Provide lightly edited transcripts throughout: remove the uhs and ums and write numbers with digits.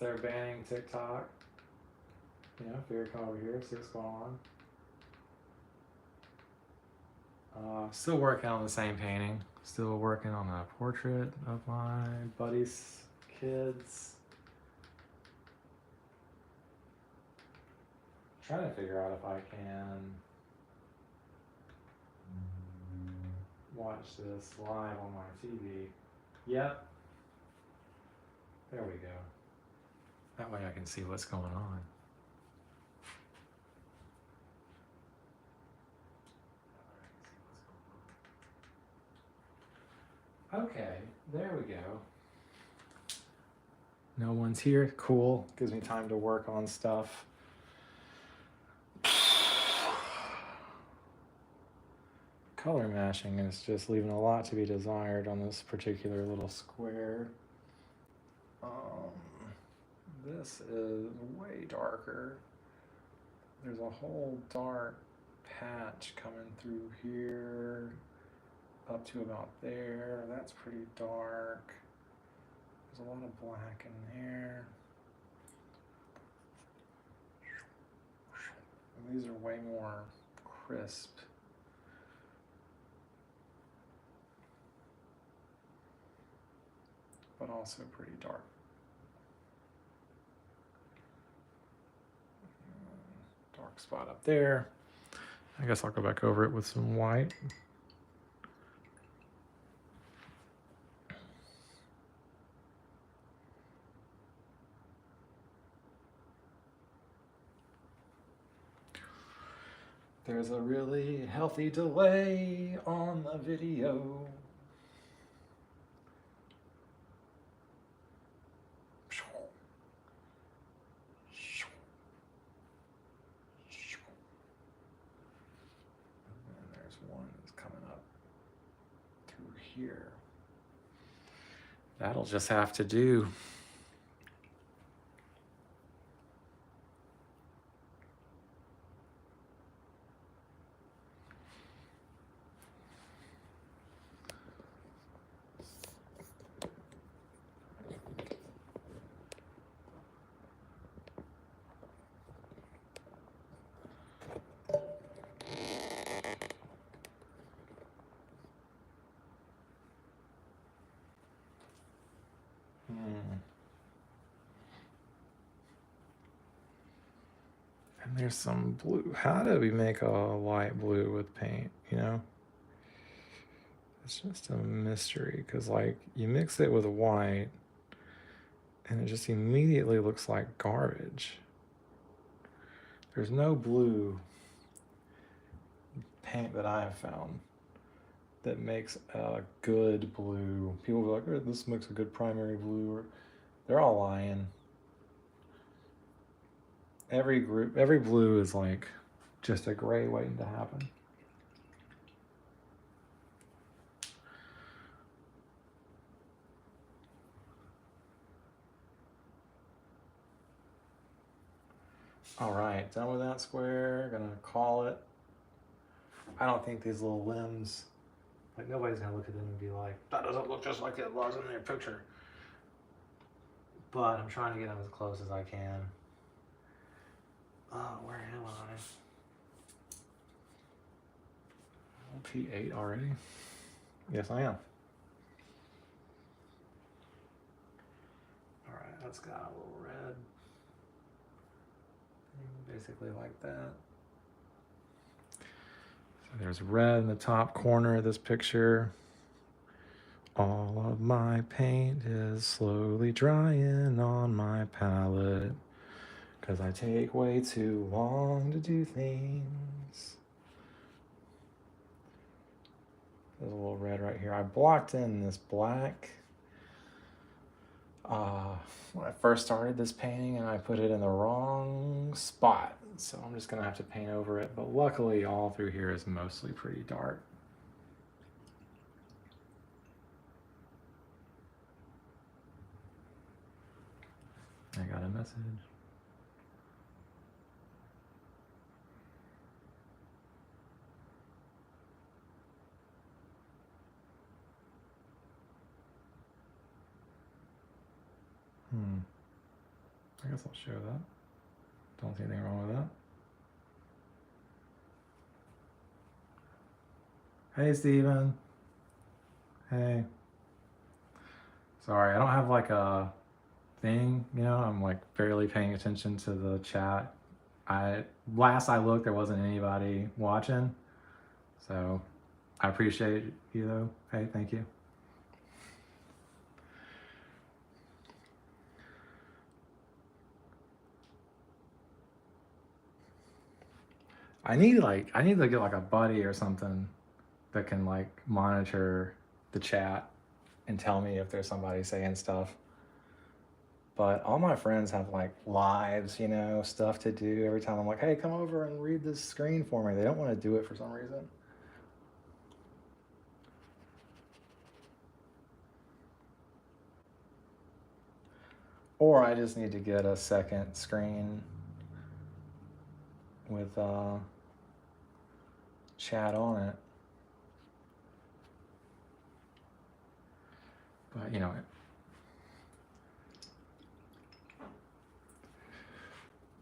they're banning TikTok. You know, figure come over here, see what's going on. Still working on the same painting. Still working on a portrait of my buddy's kids. Trying to figure out if I can watch this live on my TV. Yep. There we go. That way I can see what's going on. Okay, there we go. No one's here. Cool. Gives me time to work on stuff. Color mashing is just leaving a lot to be desired on this particular little square. This is way darker. There's a whole dark patch coming through here up to about there. That's pretty dark. There's a lot of black in there. And these are way more crisp. But also pretty dark. Dark spot up there. I guess I'll go back over it with some white. There's a really healthy delay on the video. And there's one that's coming up through here. That'll just have to do. And there's some blue. How do we make a light blue with paint, you know? It's just a mystery, because like you mix it with white and it just immediately looks like garbage. There's no blue paint that I have found that makes a good blue. People will be like, oh, this makes a good primary blue. Or they're all lying. Every blue is like just a gray waiting to happen. All right, done with that square. Gonna call it. I don't think these little limbs, like nobody's gonna look at them and be like, that doesn't look just like it was in their picture. But I'm trying to get them as close as I can. Oh, where am I? P8 already? Yes, I am. All right, that's got a little red. Basically like that. So there's red in the top corner of this picture. All of my paint is slowly drying on my palette because I take way too long to do things. There's a little red right here. I blocked in this black when I first started this painting, and I put it in the wrong spot. So I'm just gonna have to paint over it. But luckily all through here is mostly pretty dark. I got a message. I guess I'll show that. Don't see anything wrong with that. Hey, Steven. Hey. Sorry, I don't have like a thing, you know, I'm like barely paying attention to the chat. Last I looked, there wasn't anybody watching. So I appreciate you though. Hey, thank you. I need to get like a buddy or something that can like monitor the chat and tell me if there's somebody saying stuff. But all my friends have like lives, you know, stuff to do every time I'm like, hey, come over and read this screen for me. They don't want to do it for some reason. Or I just need to get a second screen with chat on it. But you know,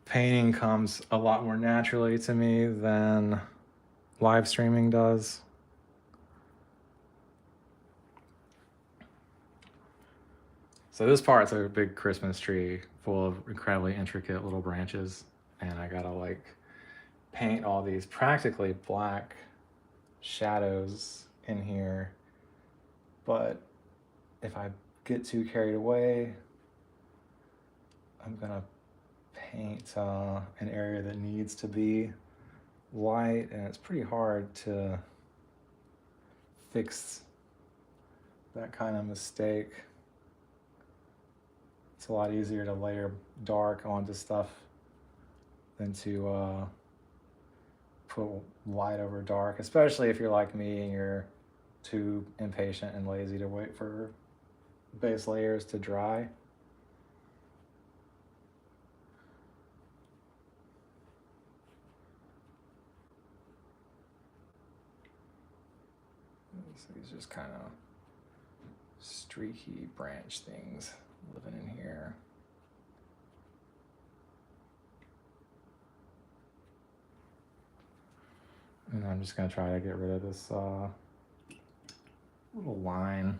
painting comes a lot more naturally to me than live streaming does. So this part's a big Christmas tree full of incredibly intricate little branches, and I gotta like paint all these practically black shadows in here. But if I get too carried away, I'm gonna paint an area that needs to be light, and it's pretty hard to fix that kind of mistake. It's a lot easier to layer dark onto stuff than to put light over dark, especially if you're like me and you're too impatient and lazy to wait for base layers to dry. So these just kind of streaky branch things living in here. And I'm just gonna try to get rid of this little line.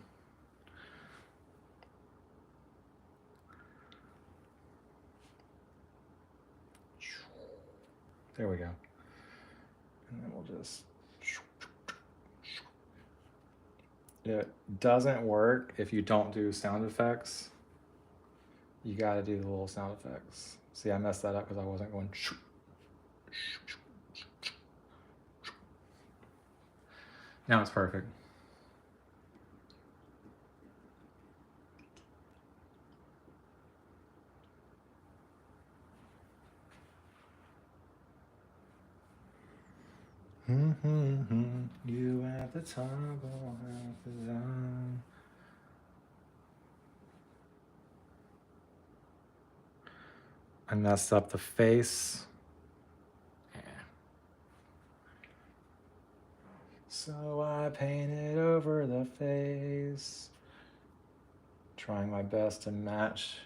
There we go. And then we'll just, it doesn't work if you don't do sound effects. You gotta do the little sound effects. See, I messed that up because I wasn't going. Now it's perfect. You at the top, I'll have the down. I messed up the face. Yeah. So I painted over the face, trying my best to match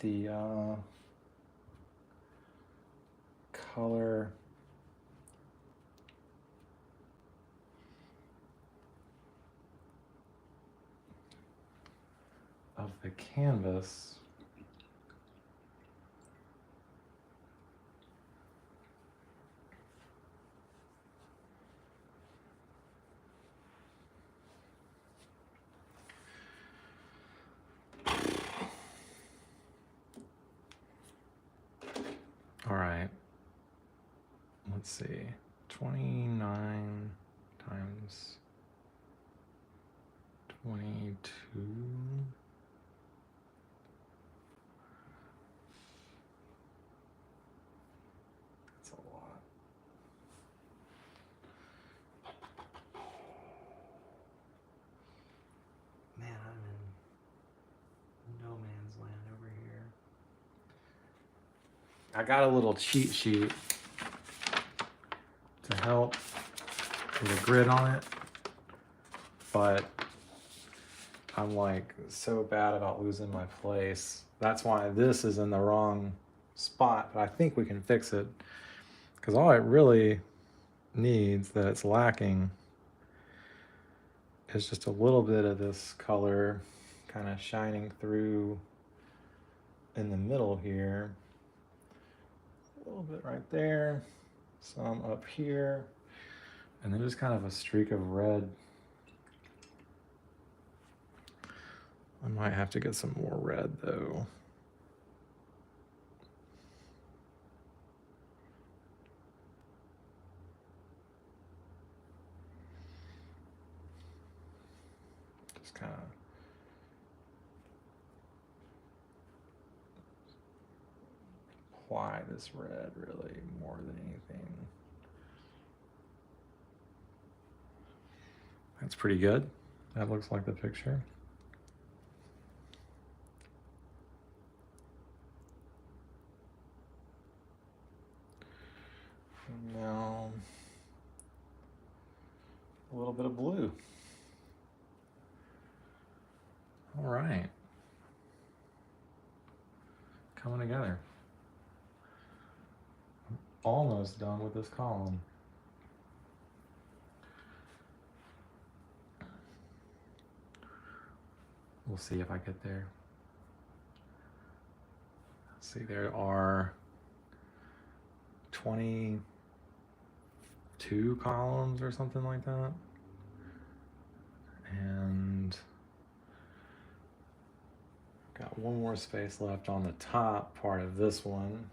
the color of the canvas. All right, let's see, 29 times 22. That's a lot. Man, I'm in no man's land over here. I got a little cheat sheet to help with a grid on it, but I'm like so bad about losing my place That's why this is in the wrong spot, but I think we can fix it. Because all it really needs that it's lacking is just a little bit of this color kind of shining through in the middle here. A little bit right there, some up here, and then just kind of a streak of red. I might have to get some more red though. Just kind of apply this red really more than anything. That's pretty good. That looks like the picture. And now a little bit of blue. All right. Coming together. I'm almost done with this column. We'll see if I get there. Let's see, there are 22 columns or something like that. And got one more space left on the top part of this one.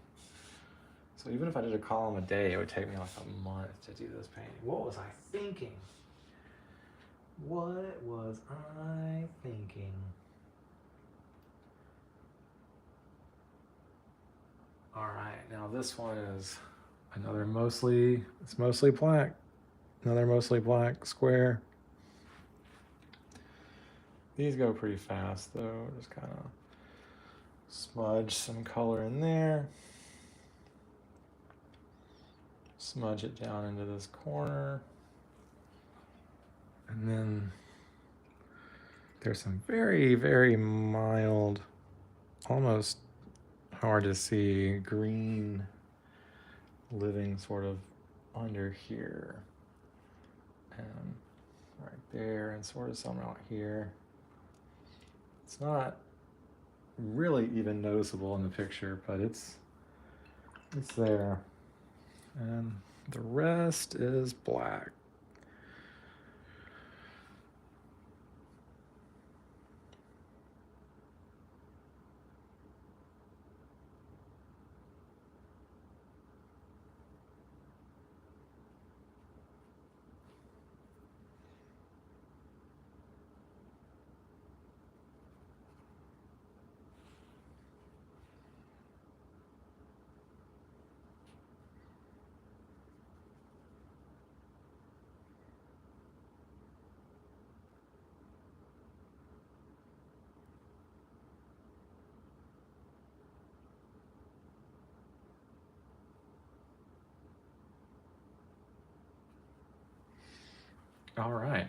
So even if I did a column a day, it would take me like a month to do this painting. What was I thinking? What was I thinking? All right, now this one is another it's mostly black. Another mostly black square. These go pretty fast though. Just kind of smudge some color in there. Smudge it down into this corner. And then there's some very, very mild, almost hard to see green living sort of under here. And right there, and sort of some out here. It's not really even noticeable in the picture, but it's there. And the rest is black. All right.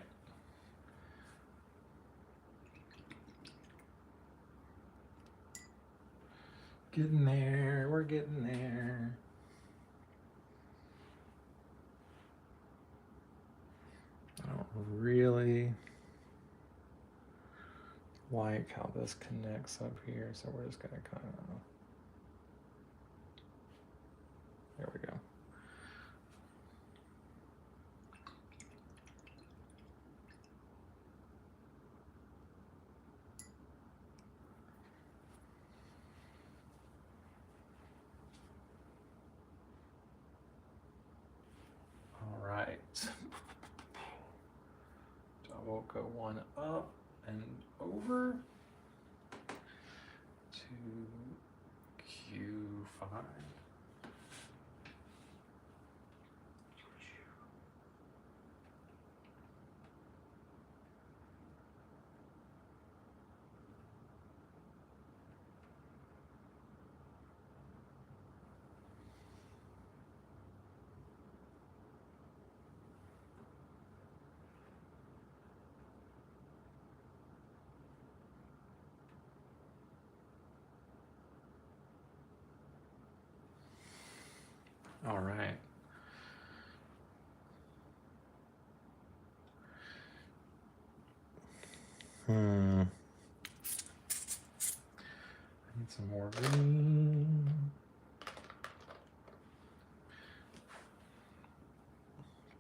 Getting there, we're getting there. I don't really like how this connects up here, so we're just gonna kind of, there we go. All right. So I will go one up and over to Q5. All right. I need some more green.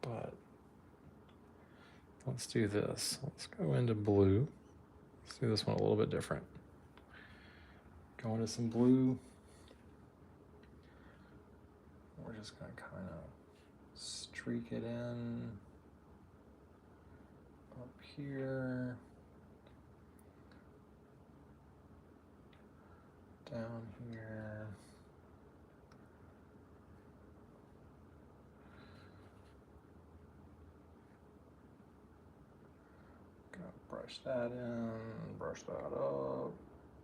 But let's do this. Let's go into blue. Let's do this one a little bit different. Go into some blue. We're just going to kind of streak it in up here, down here. Gonna brush that in, brush that up,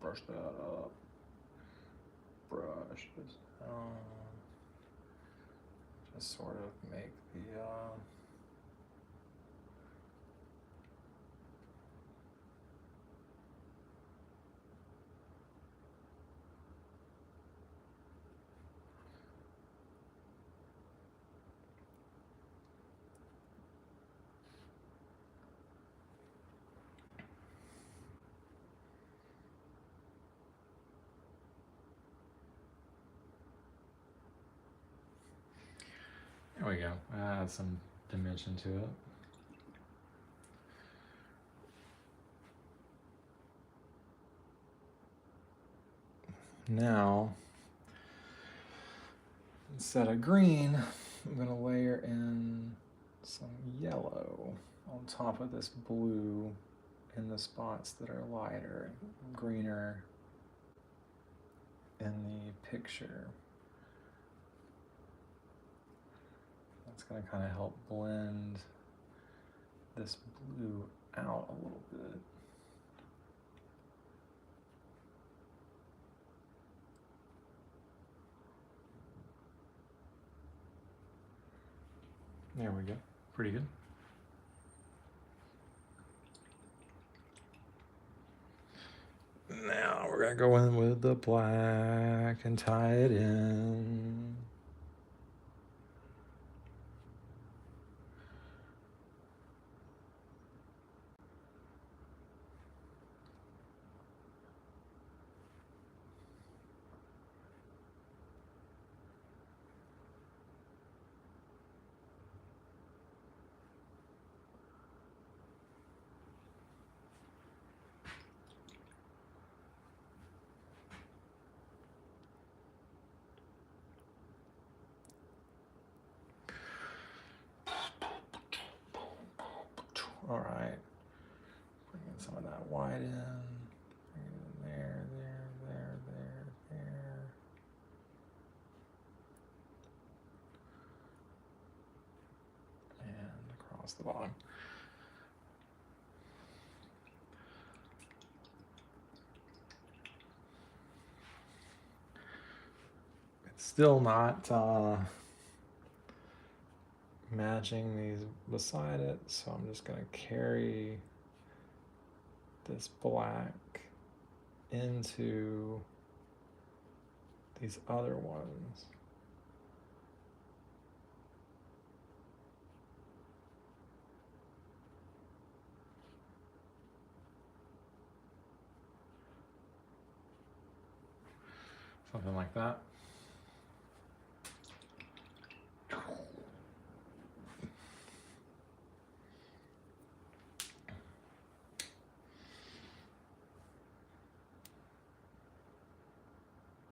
brush that up, brush this down. Just sort of make the there we go. Add some dimension to it. Now, instead of green, I'm going to layer in some yellow on top of this blue in the spots that are lighter, greener in the picture. That's going to kind of help blend this blue out a little bit. There we go. Pretty good. Now we're going to go in with the black and tie it in. All right, bring in some of that white in, bring it in there, there. And across the bottom. It's still not matching these beside it, so I'm just going to carry this black into these other ones. Something like that.